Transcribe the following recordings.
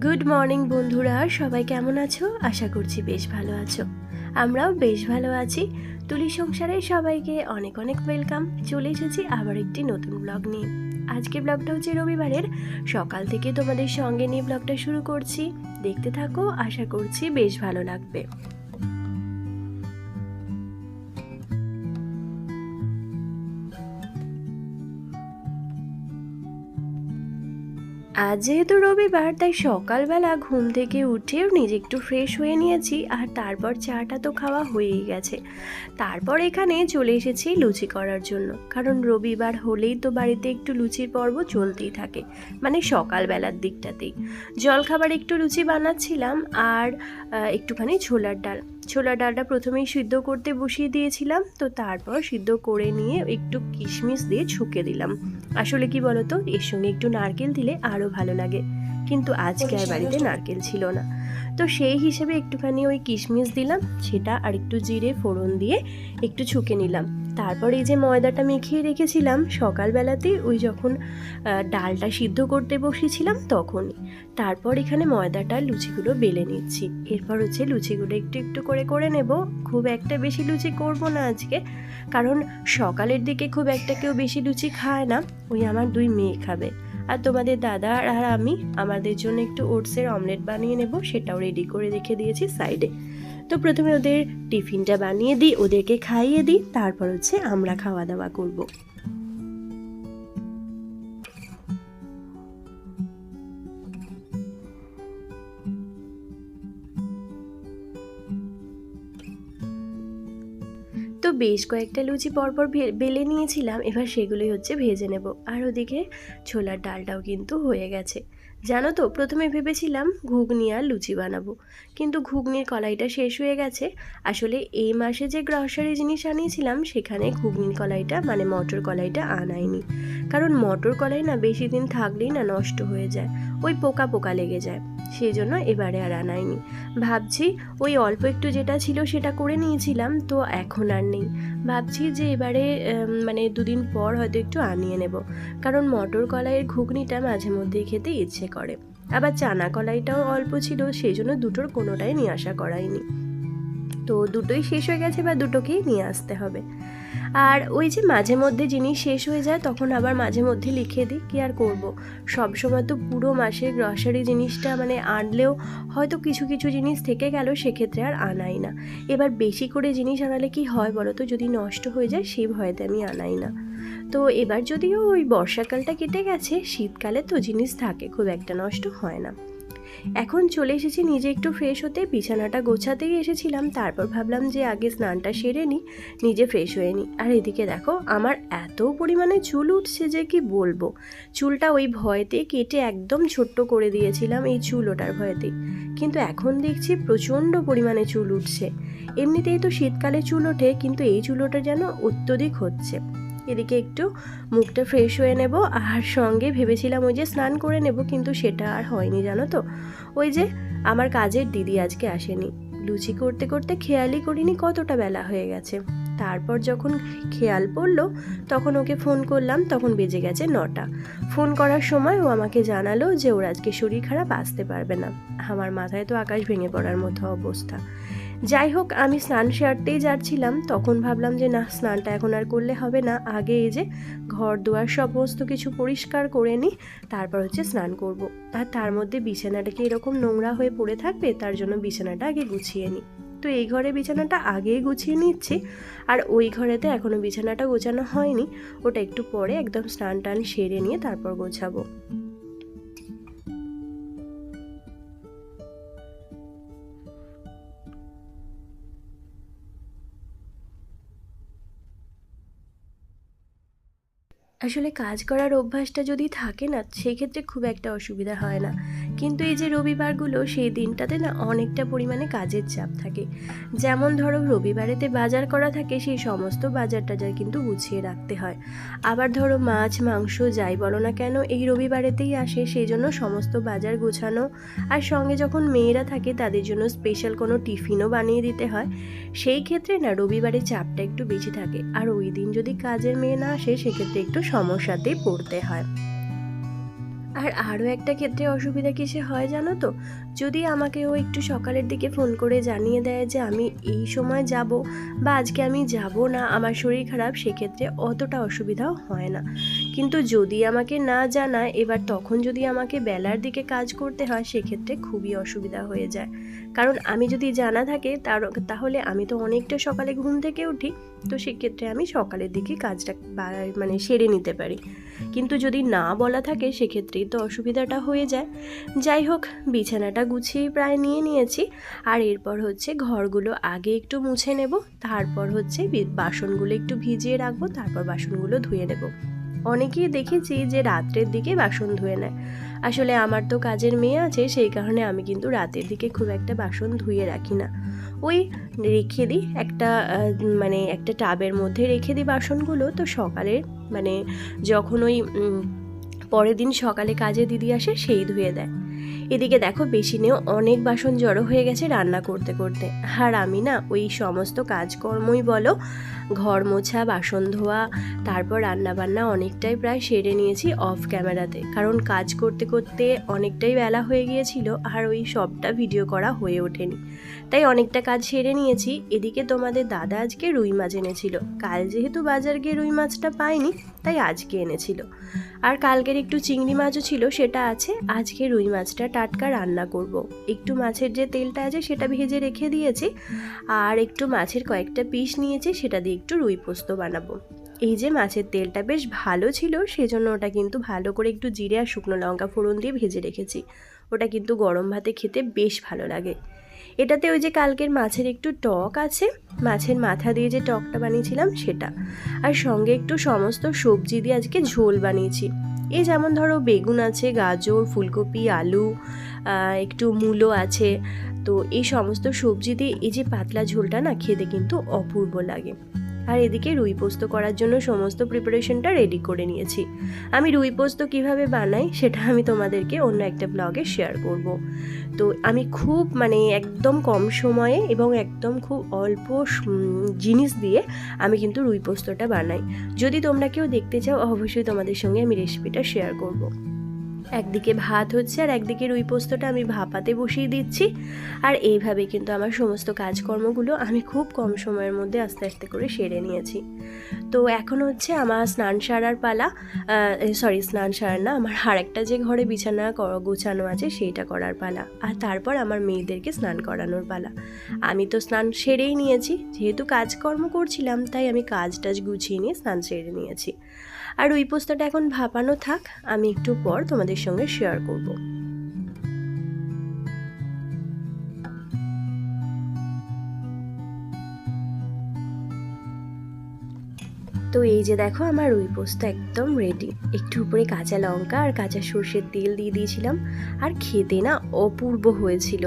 Good morning বন্ধুরা, সবাই কেমন আছো? আশা করছি বেশ ভালো আছো। আমরাও বেশ ভালো আছি। তুলি সংসারে সবাইকে অনেক অনেক ওয়েলকাম। চলে এসেছি আবার একটি নতুন ব্লগ নিয়ে। আজকে ব্লগটা হচ্ছে রবিবারের সকাল থেকে তোমাদের সঙ্গে নিয়ে ব্লগটা শুরু করছি। দেখতে থাকো, আশা করছি বেশ ভালো লাগবে। আজ যেহেতু রবিবার, তাই সকালবেলা ঘুম থেকে উঠেও নিজে একটু ফ্রেশ হয়ে নিয়েছি, আর তারপর চাটা তো খাওয়া হয়েই গেছে। তারপর এখানে চলে এসেছি লুচি করার জন্য, কারণ রবিবার হলেই তো বাড়িতে একটু লুচির পর্ব চলতেই থাকে, মানে সকালবেলার দিকটাতেই। জলখাবার একটু লুচি বানাচ্ছিলাম, আর একটুখানি ছোলার ডালটা প্রথমেই সিদ্ধ করতে বসিয়ে দিয়েছিলাম। তো তারপর সিদ্ধ করে নিয়ে একটু কিশমিশ দিয়ে ছুঁকে দিলাম। আসলে কি বলতো, এর সঙ্গে একটু নারকেল দিলে আরও ভালো লাগে, কিন্তু আজকে আর বাড়িতে নারকেল ছিল না। তো সেই হিসেবে একটুখানি ওই কিশমিশ দিলাম, সেটা আর একটু জিরে ফোড়ন দিয়ে একটু ছুঁকে নিলাম। তারপর এই যে ময়দাটা মেখিয়ে রেখেছিলাম সকালবেলাতেই, ওই যখন ডালটা সিদ্ধ করতে বসিয়েছিলাম তখনই। তারপর এখানে ময়দাটা লুচিগুলো বেলে নিচ্ছি। এরপর হচ্ছে লুচিগুলো একটু একটু করে করে নেব। খুব একটা বেশি লুচি করব না আজকে, কারণ সকালের দিকে খুব একটা কেউ বেশি লুচি খায় না। ওই আমার 2 মেয়ে খাবে, আর তোমাদের দাদা আর আমি আমাদের জন্য একটু ওটসের অমলেট বানিয়ে নেব, সেটাও রেডি করে রেখে দিয়েছি সাইডে। তো প্রথমে ওদের টিফিনটা বানিয়ে দিই, ওদেরকে খাইয়ে দিই, তারপর হচ্ছে আমরা খাওয়া দাওয়া করব। তো বেশ কয়েকটা লুচি পরপর বেলে নিয়েছিলাম, এবার সেগুলোই হচ্ছে ভেজে নেব। আর ওদিকে ছোলার ডালটাও কিন্তু হয়ে গেছে। জানো তো, প্রথমে ভেবেছিলাম ঘুগনি আর লুচি বানাবো, কিন্তু ঘুগনির কলাইটা শেষ হয়ে গেছে। আসলে এই মাসে যে গ্রসারি জিনিস আনিয়েছিলাম, সেখানে ঘুগনির কলাইটা মানে মটর কলাইটা আনাইনি, কারণ মটর কলাই না বেশি দিন থাকলেই না নষ্ট হয়ে যায়, ওই পোকা পোকা লেগে যায়। সেই জন্য এবারে আর আনাইনি। ভাবছি ওই অল্প একটু যেটা ছিল সেটা করে নিয়েছিলাম, তো এখন আর নেই। ভাবছি যে এবারে মানে 2 দিন পর হয়তো একটু আনিয়ে নেব, কারণ মটর কলাইয়ের ঘুগনিটা মাঝে মধ্যেই খেতে ইচ্ছে করে। আবার চানা কলাইটাও অল্প ছিল, সেই জন্য দুটোর কোনোটাই নিয়ে আসা করাইনি। তো দুটোই শেষ হয়ে গেছে, বা দুটোকেই নিয়ে আসতে হবে। আর ওই যে মাঝে মধ্যে জিনিস শেষ হয়ে যায়, তখন আবার মাঝে মধ্যে লিখে দিই, কি আর করব। সবসময় তো পুরো মাসের গ্রসারি জিনিসটা মানে আনলেও হয়তো কিছু কিছু জিনিস থেকে গেল, সেক্ষেত্রে আর আনাই না। এবার বেশি করে জিনিস আনালে কি হয় বলো তো, যদি নষ্ট হয়ে যায় সেই ভয়েতে আমি আনাই না। তো এবার যদিও ওই বর্ষাকালটা কেটে গেছে, শীতকালে তো জিনিস থাকে, খুব একটা নষ্ট হয় না। এখন চলে এসেছি নিজে একটু ফ্রেশ হতে, বিছানাটা গোছাতেই এসেছিলাম। তারপর ভাবলাম যে আগে স্নানটা সেরে নিই, নিজে ফ্রেশ হয়ে নিই। আর এদিকে দেখো, আমার এত পরিমাণে চুল উঠছে যে কি বলবো। চুলটা ওই ভয়েতে কেটে একদম ছোট্ট করে দিয়েছিলাম, এই চুল ওঠার ভয়েতেই। কিন্তু এখন দেখছি প্রচণ্ড পরিমাণে চুল উঠছে। এমনিতেই তো শীতকালে চুল ওঠে, কিন্তু এই চুল ওঠা যেন অত্যধিক হচ্ছে। এদিকে একটু মুখটা ফ্রেশ হয়ে নেব, আর সঙ্গে ভেবেছিলাম ওই যে স্নান করে নেব, কিন্তু সেটা আর হয়নি। জানো তো, ওই যে আমার কাজের দিদি আজকে আসেনি। লুচি করতে করতে খেয়ালই করিনি কতটা বেলা হয়ে গেছে। তারপর যখন খেয়াল পড়লো, তখন ওকে ফোন করলাম, তখন বেজে গেছে 9টা। ফোন করার সময় ও আমাকে জানালো যে ওর আজকে শরীর খারাপ, আসতে পারবে না। আমার মাথায় তো আকাশ ভেঙে পড়ার মতো অবস্থা। যাই হোক, আমি স্নান সারতেই যাচ্ছিলাম, তখন ভাবলাম যে না, স্নানটা এখন আর করলে হবে না, আগে এই যে ঘর দুয়ার সমস্ত কিছু পরিষ্কার করে নিই, তারপর হচ্ছে স্নান করব। আর তার মধ্যে বিছানাটা কি এরকম নোংরা হয়ে পড়ে থাকবে, তার জন্য বিছানাটা আগে গুছিয়ে নিই। তো এই ঘরে বিছানাটা আগেই গুছিয়ে নিচ্ছি, আর ওই ঘরেতে এখনও বিছানাটা গোছানো হয়নি, ওটা একটু পরে একদম স্নান টান সেরে নিয়ে তারপর গোছাবো। আসলে কাজ করার অভ্যাসটা যদি থাকে না, সেই ক্ষেত্রে খুব একটা অসুবিধা হয় না। কিন্তু এই যে রবিবারগুলো, সেই দিনটাতে না অনেকটা পরিমাণে কাজের চাপ থাকে। যেমন ধরো, রবিবারেতে বাজার করা থাকে, সেই সমস্ত বাজার টাজার কিন্তু গুছিয়ে রাখতে হয়। আবার ধরো মাছ মাংস যাই বলো না কেন, এই রবিবারেতেই আসে, সেই জন্য সমস্ত বাজার গোছানো। আর সঙ্গে যখন মেয়েরা থাকে, তাদের জন্য স্পেশাল কোনো টিফিনও বানিয়ে দিতে হয়। সেই ক্ষেত্রে না রবিবারে চাপটা একটু বেশি থাকে, আর ওই দিন যদি কাজের মেয়ে না আসে, সেক্ষেত্রে একটু সমস্যাতেই পড়তে হয়। আর আরও একটা ক্ষেত্রে অসুবিধা কিসে হয় জানো তো, যদি আমাকে ও একটু সকালের দিকে ফোন করে জানিয়ে দেয় যে আমি এই সময় যাব বা আজকে আমি যাব না, আমার শরীর খারাপ, সেক্ষেত্রে অতটা অসুবিধাও হয় না। কিন্তু যদি আমাকে না জানায়, এবার তখন যদি আমাকে বেলার দিকে কাজ করতে হয়, সেক্ষেত্রে খুবই অসুবিধা হয়ে যায়। কারণ আমি যদি জানা থাকে তাহলে আমি তো অনেকটা সকালে ঘুম থেকে উঠি, তো সেক্ষেত্রে আমি সকালের দিকে কাজটা মানে সেরে নিতে পারি। কিন্তু যদি না বলা থাকে সেক্ষেত্রেই তো অসুবিধাটা হয়ে যায়। যাই হোক, বিছানাটা গুছিয়ে প্রায় নিয়ে নিয়েছি। আর এরপর হচ্ছে ঘরগুলো আগে একটু মুছে নেব, তারপর হচ্ছে বাসনগুলো একটু ভিজিয়ে রাখবো, তারপর বাসনগুলো ধুয়ে নেব। অনেকেই দেখেছি যে রাত্রের দিকে বাসন ধুয়ে নেয়। আসলে আমার তো কাজের মেয়ে আছে, সেই কারণে আমি কিন্তু রাতের দিকে খুব একটা বাসন ধুয়ে রাখি না। ওই রেখে দিই একটা মানে একটা টাবের মধ্যে রেখে দিই বাসনগুলো, তো সকালে মানে যখন ওই পরের দিন সকালে কাজে দিদি আসে সেই ধুয়ে দেয়। এদিকে দেখো বেসিনেও অনেক বাসন জড়ো হয়ে গেছে রান্না করতে করতে। আর আমি না ওই সমস্ত কাজকর্মই বলো, ঘর মোছা, বাসন ধোয়া, তারপর রান্নাবান্না অনেকটাই প্রায় সেরে নিয়েছি অফ ক্যামেরাতে, কারণ কাজ করতে করতে অনেকটাই বেলা হয়ে গিয়েছিল আর ওই সবটা ভিডিও করা হয়ে ওঠেনি, তাই অনেকটা কাজ সেরে নিয়েছি। এদিকে তোমাদের দাদা আজকে রুই মাছ এনেছিল। কাল যেহেতু বাজার গিয়ে রুই মাছটা পাইনি, তাই আজকে এনেছিল। আর কালকের একটু চিংড়ি মাছও ছিল, সেটা আছে। আজকে রুই মাছটা টাটকা রান্না করব। একটু মাছের যে তেলটা আছে সেটা ভেজে রেখে দিয়েছি, আর একটু মাছের কয়েকটা পিস নিয়েছি, সেটা দিয়ে একটু রুই পোস্ত বানাবো। এই যে মাছের তেলটা বেশ ভালো ছিল, সেজন্য ওটা কিন্তু ভালো করে একটু জিরে আর শুকনো লঙ্কা ফোড়ন দিয়ে ভেজে রেখেছি। ওটা কিন্তু গরম ভাতে খেতে বেশ ভালো লাগে। এটাতে ওই যে কালকের মাছের একটু টক আছে, মাছের মাথা দিয়ে যে টকটা বানিয়েছিলাম সেটা, আর সঙ্গে একটু সমস্ত সবজি দিয়ে আজকে ঝোল বানিয়েছি। এই যেমন ধরো বেগুন আছে, গাজর, ফুলকপি, আলু, একটু মূলো আছে। তো এই সমস্ত সবজি দিয়ে এই যে পাতলা ঝোলটা না খেতে কিন্তু অপূর্ব লাগে। আর এদিকে রুই পোস্ত করার জন্য সমস্ত প্রিপারেশনটা রেডি করে নিয়েছি। আমি রুই পোস্ত কীভাবে বানাই সেটা আমি তোমাদেরকে অন্য একটা ব্লগে শেয়ার করব। তো আমি খুব একদম কম সময়ে এবং একদম খুব অল্প জিনিস দিয়ে আমি কিন্তু রুই পোস্তটা বানাই। যদি তোমরা কেউ দেখতে চাও, অবশ্যই তোমাদের সঙ্গে আমি রেসিপিটা শেয়ার করব। একদিকে ভাত হচ্ছে আর একদিকে রুই পোস্তটা আমি ভাপাতে বসিয়ে দিচ্ছি। আর এইভাবে কিন্তু আমার সমস্ত কাজকর্মগুলো আমি খুব কম সময়ের মধ্যে আস্তে আস্তে করে সেরে নিয়েছি। তো এখন হচ্ছে আমার স্নান সারার পালা, স্নান সারার না, আমার আরেকটা যে ঘরে বিছানা গোছানো আছে সেইটা করার পালা, আর তারপর আমার মেয়েদেরকে স্নান করানোর পালা। আমি তো স্নান সেরেই নিয়েছি, যেহেতু কাজকর্ম করছিলাম তাই আমি কাজ টাজ গুছিয়ে নিয়ে স্নান সেরে নিয়েছি। আর ওই পোস্তটা এখন ভাপানো থাক, আমি একটু পর তোমাদের সঙ্গে শেয়ার করব। তো এই যে দেখো আমার রুই পোস্ত একদম রেডি। একটু উপরে কাঁচা লঙ্কা আর কাঁচা সর্ষের তেল দিয়ে দিয়েছিলাম, আর খেতে না অপূর্ব হয়েছিল।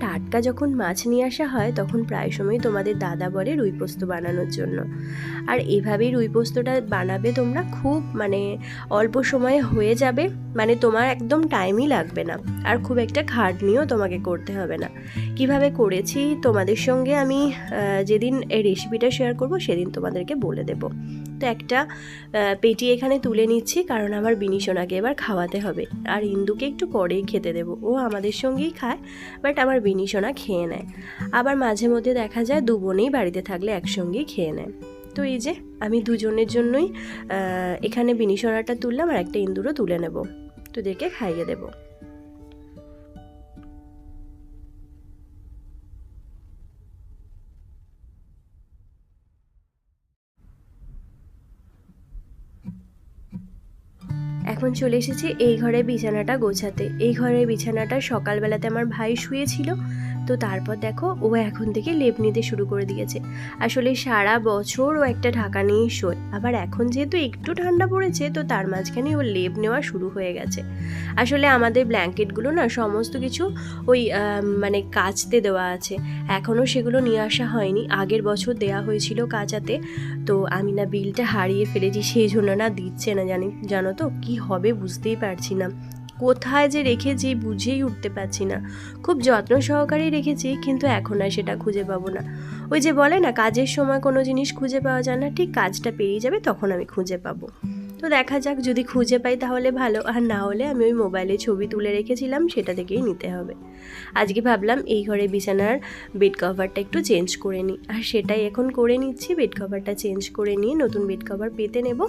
টাটকা যখন মাছ নিয়ে আসা হয় তখন প্রায় সময় তোমাদের দাদা বলে রুই পোস্ত বানানোর জন্য। আর এভাবেই রুই পোস্তটা বানাবে তোমরা, খুব অল্প সময়ে হয়ে যাবে, তোমার একদম টাইমই লাগবে না, আর খুব একটা খাটনিও তোমাকে করতে হবে না। কিভাবে করেছি তোমাদের সঙ্গে আমি যেদিন এই রেসিপিটা শেয়ার করব সেদিন তোমাদেরকে বলে দেব। তো একটা পেটি এখানে তুলে নিচ্ছি, কারণ আমার বিনিশোনাকে এবার খাওয়াতে হবে, আর ইন্দুকে একটু পরেই খেতে দেবো। ও আমাদের সঙ্গেই খায়, বাট আমার বিনিশোনা খেয়ে নেয়। আবার মাঝে মধ্যে দেখা যায় দু বোনেই বাড়িতে থাকলে একসঙ্গেই খেয়ে নেয়। তো এই যে আমি দুজনের জন্যই এখানে বিনিশোনাটা তুললাম, আর একটা ইন্দুরও তুলে নেব, তোদেরকে খাইয়ে দেবো। এখন চলে এসেছি এই ঘরে বিছানাটা গোছাতে। এই ঘরের বিছানাটা সকালবেলাতে আমার ভাই শুয়েছিল, তো তারপর দেখো ও এখন থেকে লেপ নিতে শুরু করে দিয়েছে। আসলে সারা বছর ও একটা ঢাকা নিয়েই শোয়, আবার এখন যেহেতু একটু ঠান্ডা পড়েছে তো তার মাঝখানে ও লেপ নেওয়া শুরু হয়ে গেছে। আসলে আমাদের ব্ল্যাঙ্কেটগুলো না সমস্ত কিছু ওই কাচতে দেওয়া আছে, এখনও সেগুলো নিয়ে আসা হয়নি। আগের বছর দেওয়া হয়েছিল কাচাতে, তো আমি না বিলটা হারিয়ে ফেলেছি, সেই জন্য না দিচ্ছে না। জানো তো কি হবে বুঝতেই পারছি না, কোথায় যে রেখেছি বুঝেই উঠতে পারছি না। খুব যত্ন সহকারেই রেখেছি, কিন্তু এখন আর সেটা খুঁজে পাবো না। ওই যে বলে না কাজের সময় কোনো জিনিস খুঁজে পাওয়া যায় না, ঠিক কাজটা পেরিয়ে যাবে তখন আমি খুঁজে পাবো। তো তো দেখা যাক, যদি খুঁজে পাই তাহলে ভালো, আর না হলে আমি ওই মোবাইলে ছবি তুলে রেখেছিলাম সেটা থেকেই নিতে হবে। আজকে ভাবলাম এই ঘরে বিছানার বেড কভারটা একটু চেঞ্জ করে নিই, আর সেটাই এখন করে নিচ্ছি। বেড কভারটা চেঞ্জ করে নিয়ে নতুন বেড কভার পেতে নেব,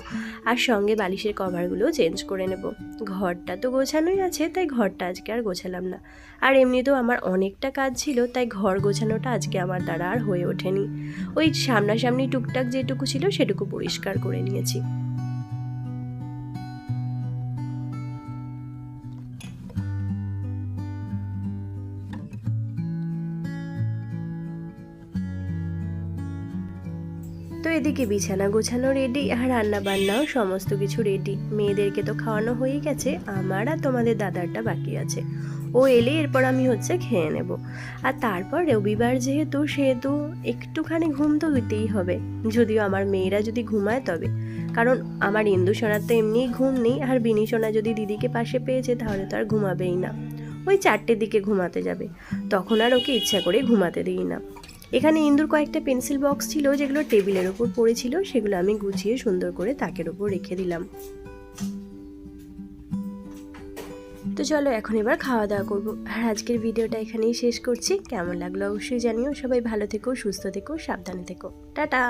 আর সঙ্গে বালিশের কভারগুলোও চেঞ্জ করে নেব। ঘরটা তো গোছানোই আছে, তাই ঘরটা আজকে আর গোছালাম না। আর এমনিতেও আমার অনেকটা কাজ ছিল, তাই ঘর গোছানোটা আজকে আমার দ্বারা আর হয়ে ওঠেনি। ওই সামনাসামনি টুকটাক যেটুকু ছিল সেটুকু পরিষ্কার করে নিয়েছি। তো এদিকে বিছানা গোছানো রেডি, আর রান্না বান্নাও সমস্ত কিছু রেডি। মেয়েদেরকে তো খাওয়ানো হয়ে গেছে, আমার আর তোমাদের দাদারটা বাকি আছে। ও এলে এরপর আমি খেয়ে নেব। আর তারপর রবিবার সেহেতু একটুখানি ঘুম তো দিতেই হবে, যদিও আমার মেয়েরা যদি ঘুমায় তবে। কারণ আমার ইন্দু সোনার তো এমনিই ঘুম নেই, আর বিনি সোনা যদি দিদিকে পাশে পেয়েছে তাহলে তো আর ঘুমাবেই না। ওই 4টের দিকে ঘুমাতে যাবে, তখন আর ওকে ইচ্ছা করে ঘুমাতে দিই না। এখানে ইন্দুর কয়েকটা পেন্সিল বক্স ছিল যেগুলো টেবিলের ওপর পড়েছিল, সেগুলো আমি গুছিয়ে সুন্দর করে তাকের ওপর রেখে দিলাম। তো চলো এখন এবার খাওয়া দাওয়া করবো, আর আজকের ভিডিওটা এখানেই শেষ করছি। কেমন লাগলো অবশ্যই জানিও। সবাই ভালো থেকো, সুস্থ থেকো, সাবধানে থেকো। টাটা।